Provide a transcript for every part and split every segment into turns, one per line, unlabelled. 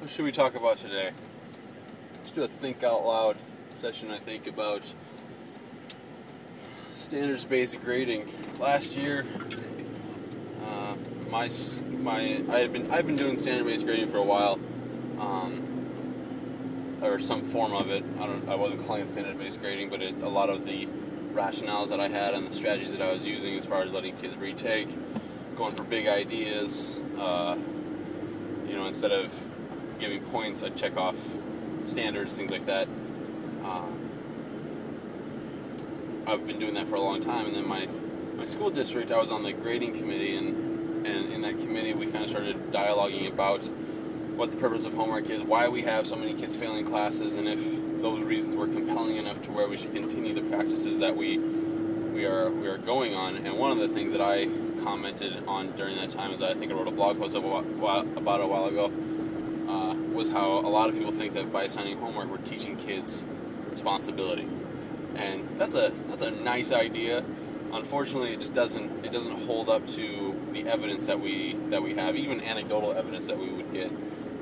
What should we talk about today? Let's do a think out loud session, I think, about standards-based grading. Last year, I've been doing standard-based grading for a while, or some form of it. I wasn't calling it standard-based grading, but a lot of the rationales that I had and the strategies that I was using as far as letting kids retake, going for big ideas, instead of giving points, I'd check off standards, things like that. I've been doing that for a long time, and then my school district, I was on the grading committee, and in that committee we kind of started dialoguing about what the purpose of homework is, why we have so many kids failing classes, and if those reasons were compelling enough to where we should continue the practices that we are going on. And one of the things that I commented on during that time is that I think I wrote a blog post about a while ago, was how a lot of people think that by assigning homework we're teaching kids responsibility. And that's a nice idea. Unfortunately, it doesn't hold up to the evidence that we have, even anecdotal evidence that we would get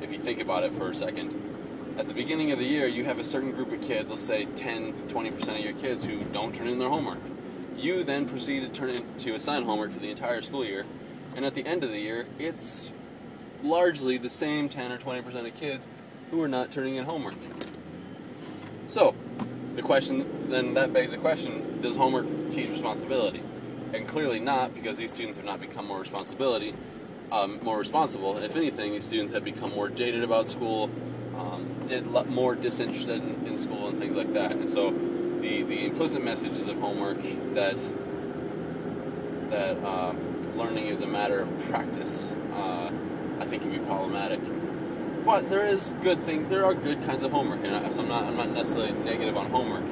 if you think about it for a second. At the beginning of the year, you have a certain group of kids, let's say 10-20% of your kids, who don't turn in their homework. You then proceed to assign homework for the entire school year, and at the end of the year, it's largely the same 10 or 20% of kids who are not turning in homework. So, that begs the question, does homework teach responsibility? And clearly not, because these students have not become more responsible. If anything, these students have become more jaded about school, more disinterested in school and things like that. And so the implicit messages of homework that learning is a matter of practice, I think can be problematic. But there are good kinds of homework, and so I'm not necessarily negative on homework.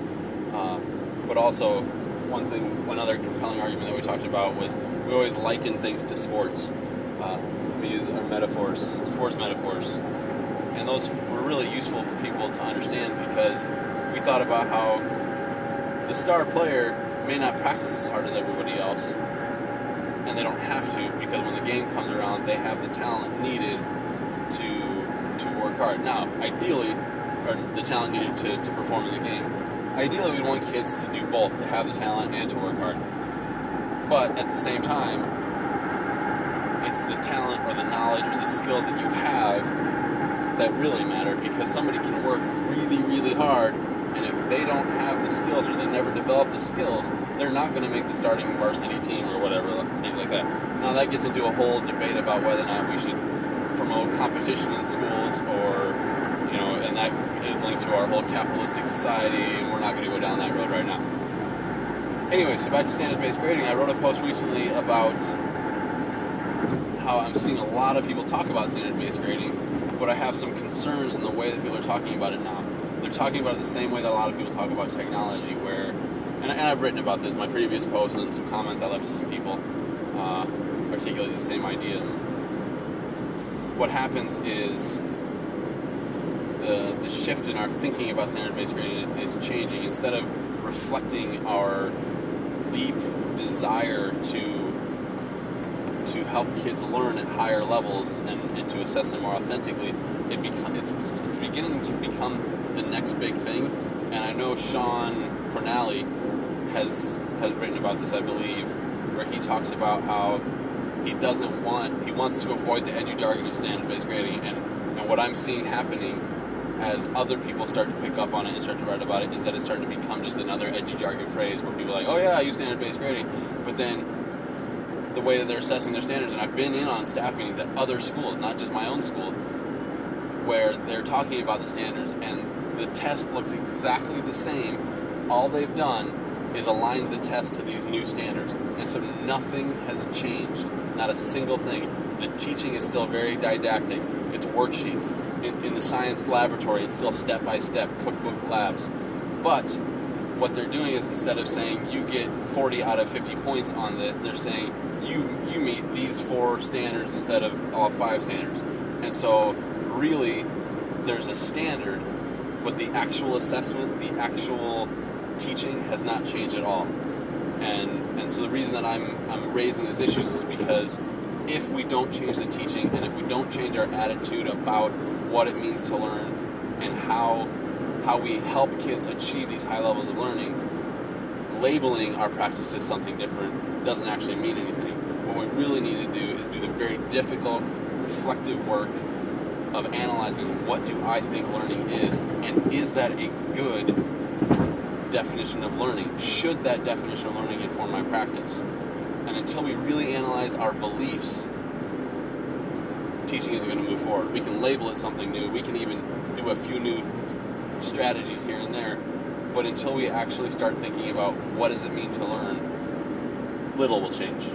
But also, one other compelling argument that we talked about was we always liken things to sports. We use our sports metaphors, and those were really useful for people to understand, because we thought about how the star player may not practice as hard as everybody else, and they don't have to, because when the game comes around, they have the talent needed to work hard. Now, ideally, or the talent needed to perform in the game. Ideally, we want kids to do both, to have the talent and to work hard. But at the same time, it's the talent or the knowledge or the skills that you have that really matter, because somebody can work really, really hard, and if they don't have the skills or they never develop the skills, they're not going to make the starting varsity team or whatever, things like that. Now, that gets into a whole debate about whether or not we should promote competition in schools, or, and that is linked to our whole capitalistic society, and we're not going to go down that road right now. Anyway, so back to standards-based grading. I wrote a post recently about how I'm seeing a lot of people talk about standards-based grading, but I have some concerns in the way that people are talking about it now. They're talking about it the same way that a lot of people talk about technology, where, and I've written about this in my previous posts, and some comments I left to some people articulate the same ideas. What happens is the shift in our thinking about standard-based grading is changing. Instead of reflecting our deep desire to help kids learn at higher levels and to assess them more authentically, it's beginning to become the next big thing. And I know Sean Cornally has written about this, I believe, where he talks about how he wants to avoid the edgy jargon of standard-based grading, and what I'm seeing happening as other people start to pick up on it and start to write about it is that it's starting to become just another edgy jargon phrase where people are like, oh yeah, I use standard-based grading, but then the way that they're assessing their standards, and I've been in on staff meetings at other schools, not just my own school, where they're talking about the standards, and the test looks exactly the same. All they've done is aligned the test to these new standards, and so nothing has changed, not a single thing. The teaching is still very didactic. It's worksheets. In the science laboratory, it's still step-by-step cookbook labs. But what they're doing is, instead of saying you get 40 out of 50 points on this, they're saying you meet these 4 standards instead of all 5 standards. And so really there's a standard, but the actual assessment, the actual teaching has not changed at all. And so the reason that I'm raising these issues is because if we don't change the teaching, and if we don't change our attitude about what it means to learn and how we help kids achieve these high levels of learning, labeling our practice as something different doesn't actually mean anything. What we really need to do is do the very difficult, reflective work of analyzing what do I think learning is, and is that a good definition of learning? Should that definition of learning inform my practice? And until we really analyze our beliefs, teaching isn't going to move forward. We can label it something new. We can even do a few new strategies here and there. But until we actually start thinking about what does it mean to learn, little will change.